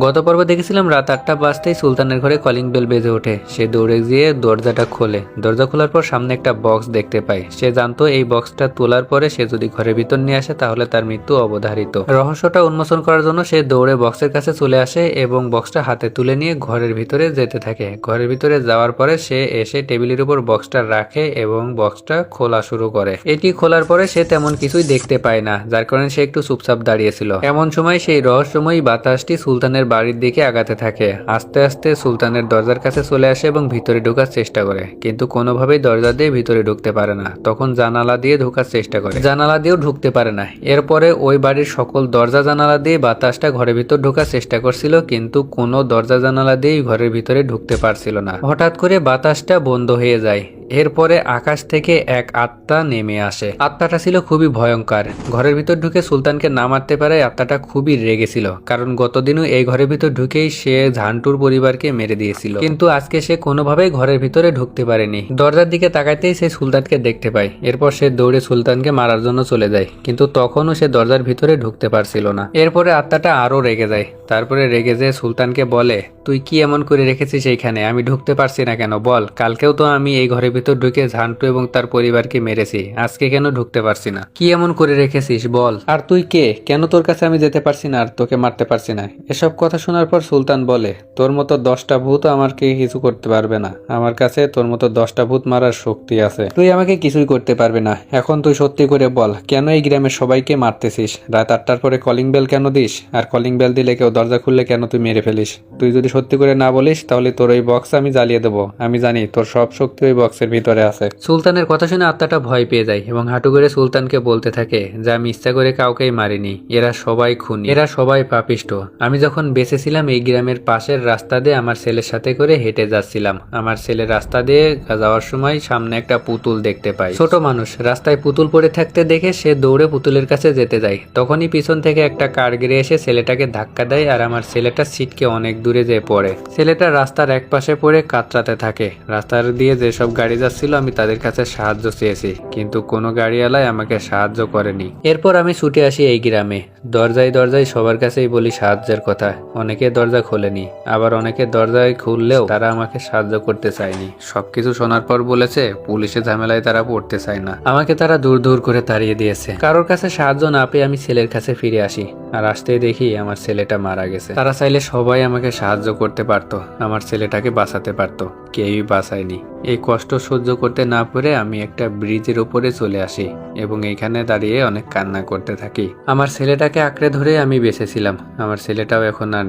গত পর্বে দেখেছিলাম রাত 8টা বাজতেই সুলতানের ঘরে কলিং বেল বেজে ওঠে। সে দৌড়ে গিয়ে দরজাটা খোলে। দরজা খোলার পর সামনে একটা বক্স দেখতে পায়। সে জানতো এই বক্সটা তোলার পরে সে যদি ঘরের ভিতর নিয়ে আসে তাহলে তার মৃত্যু অবধারিত। রহস্যটা উন্মোচন করার জন্য সে দৌড়ে বক্সের কাছে চলে আসে এবং বক্সটা হাতে তুলে নিয়ে ঘরের ভিতরে যেতে থাকে। ঘরের ভিতরে যাওয়ার পরে সে এসে টেবিলের উপর বক্সটা রাখে এবং বক্সটা খোলা শুরু করে। এটি খোলার পরে সে তেমন কিছুই দেখতে পায় না, যার কারণে সে একটু চুপচাপ দাঁড়িয়েছিল। এমন সময় সেই রহস্যময়ী বাতাসটি সুলতানের বাড়ির দিকে আগাতে থাকে। আস্তে আস্তে সুলতানের দরজার কাছে চলে আসে এবং ভিতরে ঢোকার চেষ্টা করে, কিন্তু কোনোভাবেই দরজা দিয়ে ভিতরে ঢুকতে পারে না। তখন জানালা দিয়ে ঢোকার চেষ্টা করে, জানালা দিয়েও ঢুকতে পারে না। এরপরে ওই বাড়ির সকল দরজা জানালা দিয়ে বাতাসটা ঘরের ভিতর ঢোকার চেষ্টা করছিল, কিন্তু কোনো দরজা জানালা দিয়েই ঘরের ভিতরে ঢুকতে পারছিল না। হঠাৎ করে বাতাসটা বন্ধ হয়ে যায়। এরপরে আকাশ থেকে এক আত্মা নেমে আসে। আত্মাটা ছিল খুবই ভয়ঙ্কর। ঘরের ভিতর ঢুকে সুলতানকে না মারতে পারে আত্মাটা খুবই রেগেছিল, কারণ গতদিনও এই ঘরের ভিতর ঢুকেই সে ঝান্টুর পরিবারকে মেরে দিয়েছিল। কিন্তু আজকে সে কোনোভাবেই ঘরের ভিতরে ঢুকতে পারেনি। দরজার দিকে তাকাইতেই সে সুলতানকে দেখতে পায়। এরপর সে দৌড়ে সুলতানকে মারার জন্য চলে যায়, কিন্তু তখনও সে দরজার ভিতরে ঢুকতে পারছিল না। এরপরে আত্মাটা আরো রেগে যায়। তারপরে রেগে যেয়ে সুলতানকে বলে, তুই কি এমন করে রেখেছিস এইখানে? আমি ঢুকতে পারছি না কেন বল? কালকেও তো আমি এই ঘরের ভিতর ঢুকে ঝান্টু এবং তার পরিবারকে মেরেছি, আজকে কেন ঢুকতে পারছি না? কি এমন করে রেখেছিস বল? আর তুই কে? কেন তোর কাছে আমি যেতে পারছি না আর তোকে মারতে পারছি না? এসব কথা শোনার পর সুলতান বলে, তোর মতো 10টা ভূত আমাকে কিছু করতে পারবে না। আমার কাছে তোর মতো 10টা ভূত মারার শক্তি আছে। তুই আমাকে কিছুই করতে পারবে না। এখন তুই সত্যি করে বল, কেন এই গ্রামের সবাইকে মারতেছিস? রাত 8টার পরে কলিং বেল কেন দিস? আর কলিং বেল দিলে কেউ দরজা খুললে কেন তুই মেরে ফেলিস? তুই যদি সত্যি করে না বলিস তাহলে তোর ওই বক্স আমি জ্বালিয়ে দেবো। আমি জানি তোর সব শক্তি ওই বক্সের ভিতরে আছে। সুলতানের কথা শুনে আত্মাটা ভয় পেয়ে যায় এবং হাঁটু করে সুলতানকে বলতে থাকে যে আমি ইচ্ছা করে কাউকেই মারিনি, এরা সবাই খুনি, এরা সবাই পাপিষ্ট। আমি যখন বেঁচে ছিলাম এই গ্রামের পাশের রাস্তা দিয়ে আমার ছেলের সাথে করে হেঁটে যাচ্ছিলাম। আমার ছেলে রাস্তা দিয়ে যাওয়ার সময় সামনে একটা পুতুল দেখতে পাই। ছোট মানুষ রাস্তায় পুতুল পড়ে থাকতে দেখে সে দৌড়ে পুতুলের কাছে যেতে যায়। তখনই পিছন থেকে একটা কার গিরে এসে ছেলেটাকে ধাক্কা দেয় আর আমার ছেলেটা ছিটকে অনেক দূরে যেয়ে পড়ে। ছেলেটা রাস্তার এক পাশে পড়ে কাতরাতে থাকে। রাস্তার দিয়ে যেসব গাড়ি যাচ্ছিল আমি তাদের কাছে সাহায্য চেয়েছি, কিন্তু কোনো গাড়িওয়ালাই আমাকে সাহায্য করেনি। এরপর আমি ছুটে আসি এই গ্রামে। দরজায় দরজায় সবার কাছেই বলি সাহায্যের কথা। অনেকে দরজা খোলেনি, আবার অনেকে দরজায় খুললেও তারা আমাকে সাহায্য করতে চায়নি। সবকিছু শোনার পর বলেছে পুলিশের ঝামেলায় তারা পড়তে চায় না। আমাকে তারা দূর দূর করে তাড়িয়ে দিয়েছে। কারোর কাছে সাহায্য না পেয়ে আমি ছেলের কাছে ফিরে আসি, আর আসতেই দেখি আমার ছেলেটা মারা গেছে। তারা চাইলে সবাই আমাকে সাহায্য করতে পারতো, আমার ছেলেটাকে বাঁচাতে পারতো, কেউই বাঁচায়নি। এই কষ্ট সহ্য করতে না পেরে আমি একটা ব্রিজের উপরে চলে আসি এবং এইখানে দাঁড়িয়ে অনেক কান্না করতে থাকি। আমার ছেলেটাকে আঁকড়ে ধরে আমি বেঁচেছিলাম। আমার ছেলেটাও এখন আর